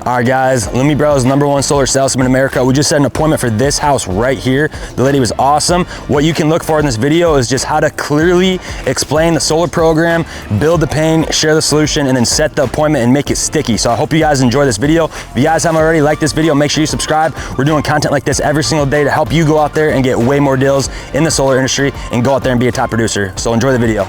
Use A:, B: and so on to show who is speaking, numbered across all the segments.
A: All right, guys, Lumi Bros, #1 solar salesman in America. We just set an appointment for this house right here. The lady was awesome. What you can look for in this video is just how to clearly explain the solar program, build the pain, share the solution, and then set the appointment and make it sticky. So I hope you guys enjoy this video. If you guys haven't already liked this video, make sure you subscribe. We're doing content like this every single day to help you go out there and get way more deals in the solar industry and go out there and be a top producer. So enjoy the video.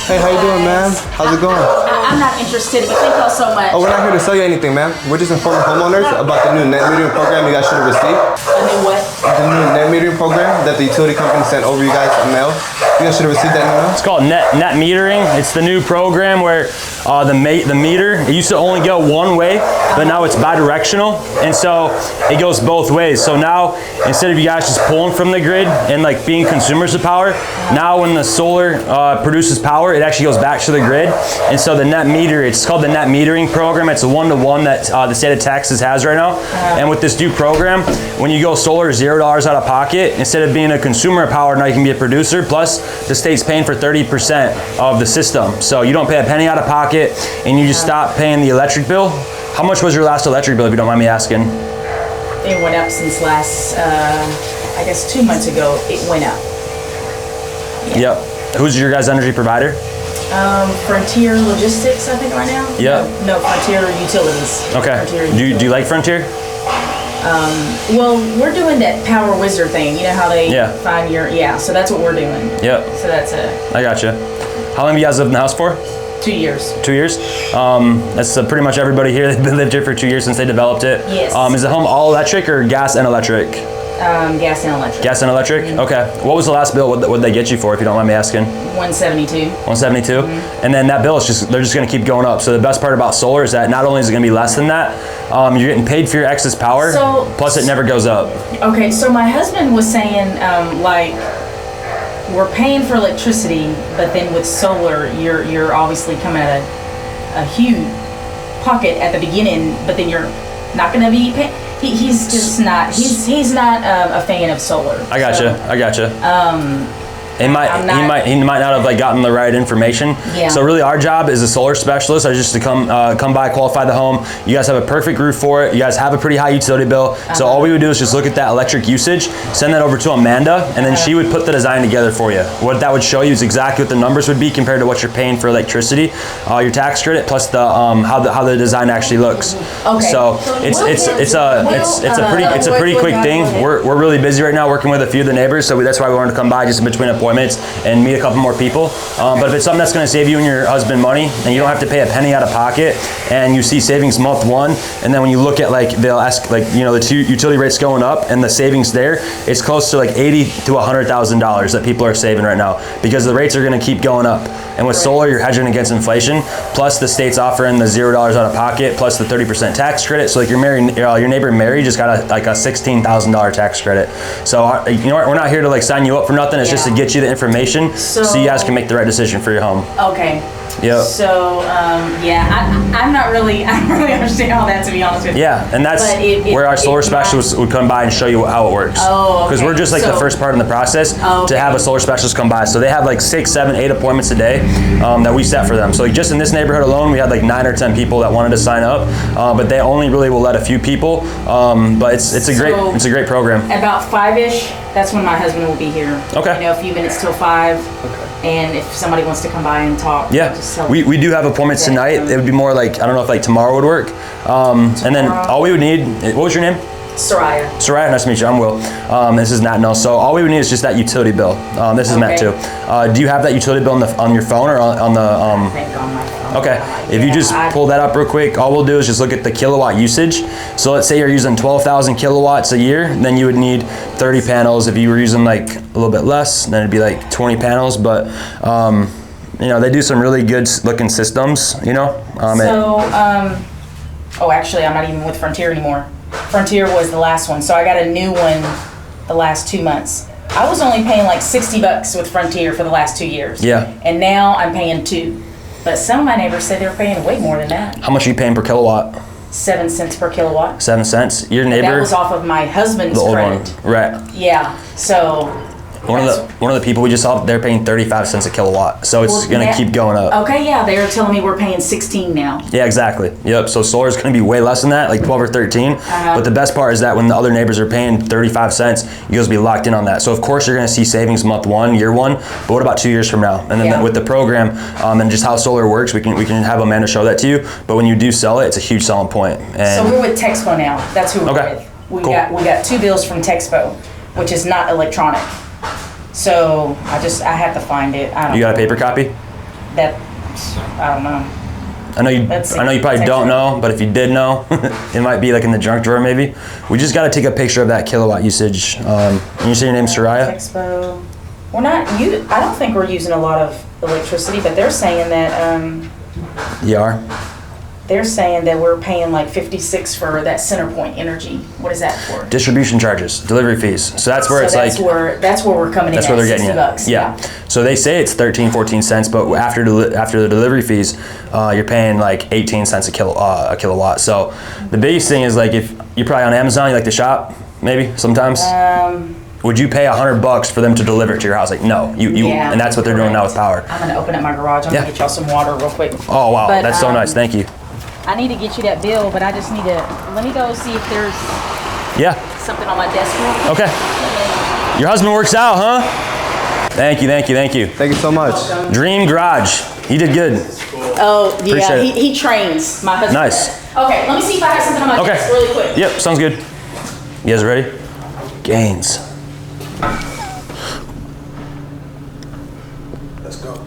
B: Hey, how you doing, ma'am? How's it going?
C: I'm not interested, but thank y'all so much.
B: Oh, we're not here to sell you anything, ma'am. We're just informing homeowners about the new net metering program you guys should have received.
C: The new what?
B: The new net metering program that the utility company sent over you guys in mail. You guys should have received that in the mail.
A: It's called net metering. It's the new program where the meter, it used to only go one way, but now it's bi-directional, and so it goes both ways. So now, instead of you guys just pulling from the grid and like being consumers of power, now when the solar produces power, it actually goes back to the grid. And so the net meter, it's called the net metering program. It's a one-to-one that the state of Texas has right now. And with this new program, when you go solar, $0 out of pocket, instead of being a consumer of power, now you can be a producer. Plus, the state's paying for 30% of the system. So you don't pay a penny out of pocket, and you just stop paying the electric bill. How much was your last electric bill, if you don't mind me asking?
C: It went up since last, I guess 2 months ago, it went up.
A: Yeah. Yep. Who's your guys' energy provider?
C: Frontier Logistics, I think, right now.
A: Yep.
C: No, Frontier Utilities.
A: Okay. Do you like Frontier?
C: Well, we're doing that Power Wizard thing. You know how they find your, so that's what we're doing.
A: Yep.
C: So that's it.
A: I gotcha. How long have you guys lived in the house for?
C: 2 years.
A: 2 years? That's pretty much everybody here. They've lived here for 2 years since they developed it.
C: Yes.
A: Is the home all electric or gas and electric?
C: Gas and electric.
A: Gas and electric? Mm-hmm. Okay. What was the last bill? What did they get you for, if you don't mind me asking?
C: 172.
A: 172? Mm-hmm. And then that bill is they're just gonna keep going up. So the best part about solar is that not only is it gonna be less than that, you're getting paid for your excess power, plus it never goes up.
C: Okay, so my husband was saying, like, we're paying for electricity, but then with solar, you're obviously coming at a huge pocket at the beginning, but then you're not gonna be paying. He's just not. He's not a fan of solar.
A: I gotcha. He might not have like gotten the right information.
C: Yeah.
A: So really, our job as a solar specialist is just to come by, qualify the home. You guys have a perfect roof for it. You guys have a pretty high utility bill. So all we would do is just look at that electric usage, send that over to Amanda, and then she would put the design together for you. What that would show you is exactly what the numbers would be compared to what you're paying for electricity, your tax credit, plus the how the design actually looks.
C: Okay.
A: So it's a pretty quick thing. We're really busy right now working with a few of the neighbors, so that's why we wanted to come by just in between appointments and meet a couple more people. But if it's something that's going to save you and your husband money, and you don't have to pay a penny out of pocket, and you see savings month one, and then when you look at they'll ask the utility rates going up and the savings there, it's close to like $80,000 to $100,000 that people are saving right now because the rates are going to keep going up. And with solar, you're hedging against inflation. Plus, the state's offering the $0 out of pocket, plus the 30% tax credit. So, like your neighbor Mary just got a $16,000 tax credit. So, we're not here to like sign you up for nothing. It's just to get you the information so you guys can make the right decision for your home.
C: Okay.
A: Yep.
C: So, I don't really understand all that, to be honest with you.
A: Yeah, and that's where our solar specialists would come by and show you how it works.
C: Oh, okay.
A: Because we're just like the first part in the process to have a solar specialist come by. So they have like 6, 7, 8 appointments a day that we set for them. So just in this neighborhood alone, we had like 9 or 10 people that wanted to sign up, but they only really will let a few people. But it's a great program.
C: About 5-ish, that's when my husband will be here.
A: Okay.
C: A few minutes till 5. Okay. And if somebody wants to come by and talk,
A: we do have appointments tonight. It would be more like, I don't know if like tomorrow would work. And then all we would need, what was your name?
C: Soraya.
A: Soraya, nice to meet you. I'm Will. This is Nat. No, so all we would need is just that utility bill. This is Matt too. Do you have that utility bill on your phone or on the?
C: I think on my phone.
A: Okay. If you just pull that up real quick, all we'll do is just look at the kilowatt usage. So let's say you're using 12,000 kilowatts a year, then you would need 30 panels. If you were using like a little bit less, then it'd be like 20 panels. But they do some really good looking systems.
C: Actually, I'm not even with Frontier anymore. Frontier was the last one, so I got a new one the last 2 months. I was only paying like $60 with Frontier for the last 2 years.
A: Yeah.
C: And now I'm paying $2. But some of my neighbors said they were paying way more than that.
A: How much are you paying per kilowatt?
C: 7 cents per kilowatt.
A: 7 cents. Your neighbor.
C: That was off of my husband's
A: the old
C: credit.
A: one, right?
C: Yeah. So
A: One of the people we just helped, they're paying 35 cents a kilowatt. So it's going to keep going up.
C: Okay, yeah, they are telling me we're paying 16 now.
A: Yeah, exactly. Yep. So solar is going to be way less than that, like 12 or 13. But the best part is that when the other neighbors are paying 35 cents, you guys will be locked in on that. So of course you're going to see savings month 1, year 1. But what about 2 years from now? And then with the program and just how solar works, we can have Amanda show that to you. But when you do sell it, it's a huge selling point. And
C: so we're with Texpo now. That's who we're with. We got 2 bills from Texpo, which is not electronic. So I have to find it.
A: You got a paper copy?
C: I don't know.
A: I know you probably don't know, but if you did know, it might be like in the junk drawer maybe. We just got to take a picture of that kilowatt usage. And you say your name's Soraya?
C: Texpo. We're not. I don't think we're using a lot of electricity, but they're saying that.
A: You are?
C: They're saying that we're paying like 56 for that CenterPoint Energy. What is that for?
A: Distribution charges, delivery fees. So that's where
C: that's where we're coming in. That's where they're getting
A: $60. Yeah. So they say it's 13, 14 cents, but after the delivery fees, you're paying like 18 cents a kilowatt. So the biggest thing is like if you're probably on Amazon, you like to shop maybe sometimes. Would you pay $100 for them to deliver it to your house? Like no, and that's what they're doing now with power.
C: I'm gonna open up my garage. I'm gonna get y'all some water real quick.
A: Oh wow, that's so nice. Thank you.
C: I need to get you that bill, but I just need to, let me go see if there's something on my desk real quick.
A: Okay. Your husband works out, huh? Thank you.
B: Thank you so much.
A: Dream Garage. He did good.
C: Oh, yeah, he trains. My husband.
A: Nice.
C: Okay, let me see if I have something on my desk really quick.
A: Yep, sounds good. You guys ready? Gains.
B: Let's go.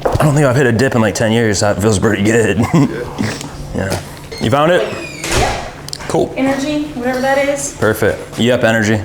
A: I don't think I've hit a dip in like 10 years. That feels pretty good. Yeah. You found it?
C: Yep.
A: Cool.
C: Energy, whatever that is.
A: Perfect. Yep, Energy.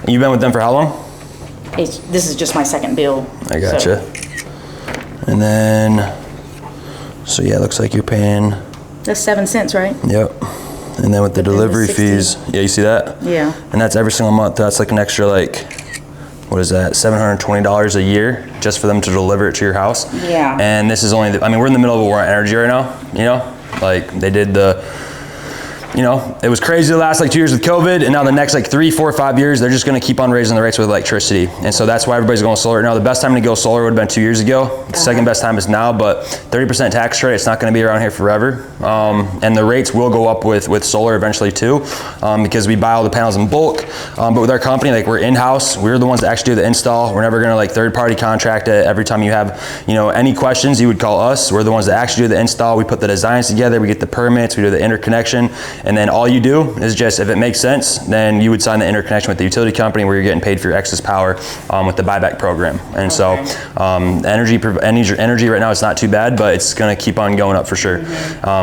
A: You've been with them for how long?
C: This is just my second bill.
A: I gotcha. And then, so yeah, it looks like you're paying.
C: That's 7 cents, right?
A: Yep. And then with the delivery fees, yeah, you see that?
C: Yeah.
A: And that's every single month. That's like an extra what is that? $720 a year just for them to deliver it to your house.
C: Yeah.
A: And this is only, we're in the middle of a war on energy right now, you know? Like they did it was crazy the last like 2 years with COVID, and now the next like 3, 4, 5 years, they're just gonna keep on raising the rates with electricity. And so that's why everybody's going solar right now. The best time to go solar would have been 2 years ago. The second best time is now, but 30% tax credit, it's not gonna be around here forever. And the rates will go up with solar eventually too, because we buy all the panels in bulk. But with our company, like we're in-house, we're the ones that actually do the install. We're never gonna like third-party contract it. Every time you have, any questions, you would call us. We're the ones that actually do the install. We put the designs together, we get the permits, we do the interconnection. And then all you do is just, if it makes sense, then you would sign the interconnection with the utility company where you're getting paid for your excess power with the buyback program. And so energy right now, it's not too bad, but it's gonna keep on going up for sure.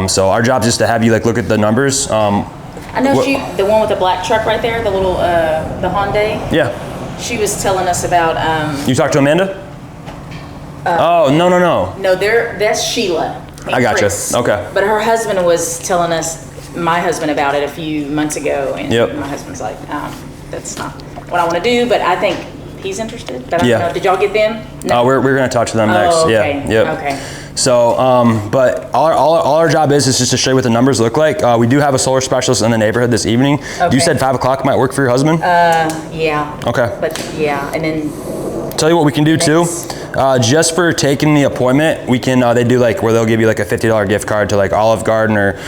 A: So our job is just to have you look at the numbers.
C: I know the one with the black truck right there, the little, the Hyundai.
A: Yeah.
C: She was telling us about.
A: You talked to Amanda? Oh, no.
C: No, that's Sheila.
A: I gotcha.
C: Chris.
A: Okay.
C: But her husband was telling my husband about it a few months ago, and my husband's like, that's not what I want to do, but I think he's interested. But I don't know. Did y'all get them? No.
A: We're going to talk to them next.
C: Okay.
A: Yeah. Yep.
C: Okay.
A: So, but all our job is just to show you what the numbers look like. We do have a solar specialist in the neighborhood this evening. Okay. You said 5 o'clock might work for your husband?
C: Yeah.
A: Okay.
C: But and then.
A: Tell you what we can do too. Just for taking the appointment, we can, they do where they'll give you a $50 gift card to Olive Garden or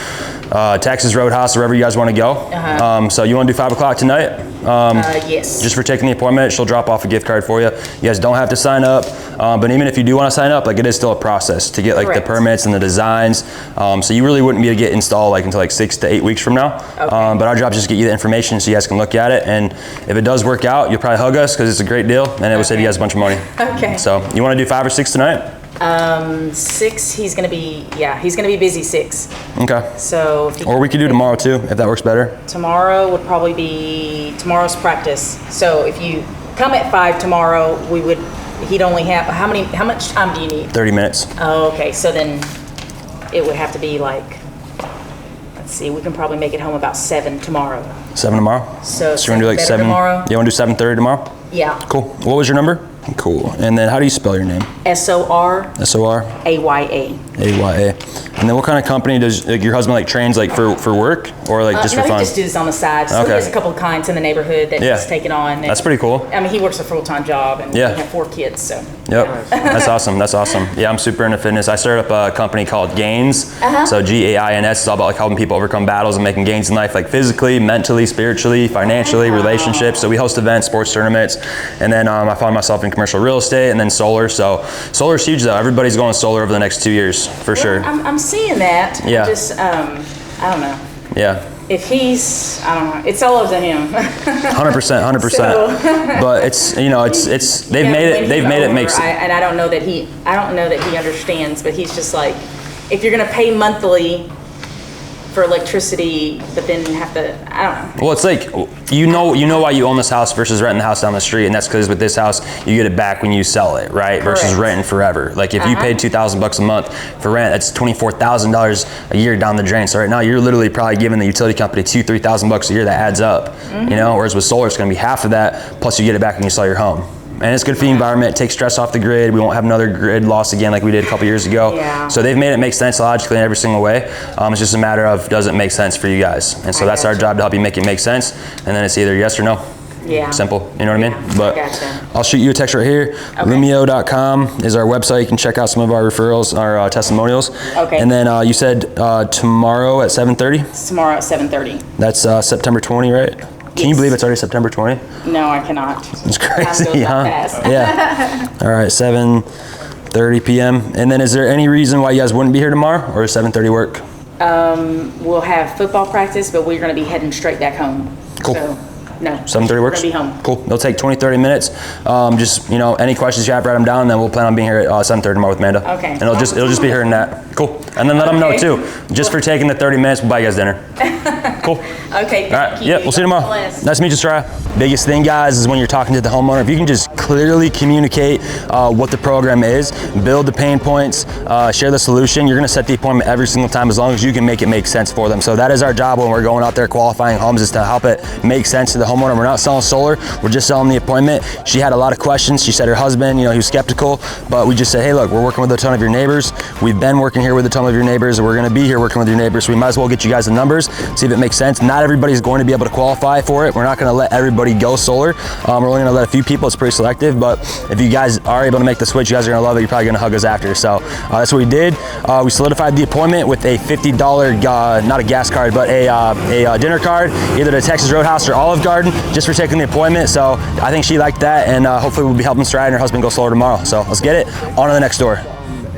A: Texas Roadhouse, wherever you guys want to go. So you want to do 5 o'clock tonight?
C: Yes.
A: Just for taking the appointment, she'll drop off a gift card for you. You guys don't have to sign up, but even if you do want to sign up, it is still a process to get the permits and the designs. So you really wouldn't be able to get installed until 6 to 8 weeks from now. Okay. But our job is just to get you the information so you guys can look at it. And if it does work out, you'll probably hug us because it's a great deal, and it will save you guys a bunch of money.
C: Okay.
A: So you want to do 5 or 6 tonight?
C: 6, he's gonna be busy 6.
A: Okay.
C: So.
A: Or we could do tomorrow too, if that works better.
C: Tomorrow would probably be tomorrow's practice. So if you come at 5 tomorrow, he'd only have, how much time do you need?
A: 30 minutes.
C: Oh, okay. So then it would have to be let's see, we can probably make it home about 7 tomorrow.
A: 7 tomorrow?
C: So
A: you want to do 7
C: tomorrow?
A: You want to do 7:30 tomorrow?
C: Yeah.
A: Cool. What was your number? Cool. And then how do you spell your name?
C: SORAYA.
A: SORAYA. And then what kind of company does your husband like trains like for work or like just for
C: no,
A: fun?
C: he just does on the side. So
A: Okay.
C: he has a couple of clients in the neighborhood that he's taken on. And,
A: that's pretty cool.
C: I mean, he works a full-time job and we have 4 kids, so.
A: Yep, that's awesome. That's awesome. Yeah, I'm super into fitness. I started up a company called Gains. So GAINS is all about like helping people overcome battles and making gains in life, like physically, mentally, spiritually, financially, relationships. So we host events, sports tournaments, and then I found myself in commercial real estate and then solar. So solar's huge though. Everybody's going solar over the next 2 years for sure.
C: I'm seeing that.
A: Yeah.
C: Just, I don't know.
A: Yeah.
C: If he's, I don't know, it's all up to him.
A: 100%.
C: So-
A: But it's, you know, it's they've made it make sense.
C: And I don't know that he understands, but he's just like, if you're gonna pay monthly for electricity, but then have to, I don't know.
A: Well, it's like, you know why you own this house versus renting the house down the street, and that's because with this house, you get it back when you sell it, right? Versus
C: Correct.
A: renting forever. Like if you paid $2,000 a month for rent, that's $24,000 a year down the drain. So right now, you're literally probably giving the utility company $2,000-3,000 a year. That adds up, you know. Whereas with solar, it's going to be half of that, plus you get it back when you sell your home. And it's good for the environment. It takes stress off the grid. We won't have another grid loss again like we did a couple years ago.
C: Yeah.
A: So they've made it make sense logically in every single way. It's just a matter of, does it make sense for you guys? And so that's our job, to help you make it make sense. And then it's either yes or no.
C: Yeah.
A: Simple, you know what I mean?
C: Yeah,
A: But
C: gotcha.
A: I'll shoot you a text right here. Lumio.com is our website. You can check out some of our referrals, our testimonials.
C: Okay.
A: And then you said tomorrow at 7:30?
C: It's tomorrow at 7:30.
A: That's September 20, right? Can you believe it's already September 20?
C: No, I cannot.
A: It's
C: Time
A: crazy,
C: goes by
A: huh?
C: fast.
A: Yeah. All right, 7:30 p.m. And then is there any reason why you guys wouldn't be here tomorrow, or is 7:30 work?
C: We'll have football practice, but we're gonna be heading straight back home.
A: Cool.
C: So, no.
A: 7:30 works?
C: We're gonna be home.
A: Cool. It'll take 20-30 minutes. Just, you know, any questions you have, write them down, and then we'll plan on being here at 7:30 tomorrow with Amanda.
C: Okay.
A: And it'll just be her and Nat. Cool. And then let them know
C: Okay.
A: too. Just for taking the 30 minutes, we'll buy you guys dinner. Cool.
C: Okay,
A: All right.
C: thank you.
A: Yeah, we'll see you tomorrow.
C: God bless.
A: Nice to meet you, Soraya. Biggest thing, guys, is when you're talking to the homeowner, if you can just clearly communicate what the program is, build the pain points, share the solution, you're gonna set the appointment every single time as long as you can make it make sense for them. So that is our job when we're going out there qualifying homes, is to help it make sense to the homeowner. We're not selling solar, we're just selling the appointment. She had a lot of questions. She said her husband, you know, he was skeptical, but we just said, hey, look, we're working with a ton of your neighbors. We've been working here with a ton of your neighbors, and we're gonna be here working with your neighbors. So we might as well get you guys the numbers, see if it makes sense. Not everybody's going to be able to qualify for it. We're not gonna let everybody go solar. We're only gonna let a few people. It's pretty selective, but if you guys are able to make the switch, you guys are gonna love it. You're probably gonna hug us after. So that's what we did. We solidified the appointment with a $50, not a gas card, but a dinner card, either to Texas Roadhouse or Olive Garden, just for taking the appointment. So I think she liked that, and hopefully we'll be helping Soraya and her husband go solar tomorrow. So let's get it on to the next door.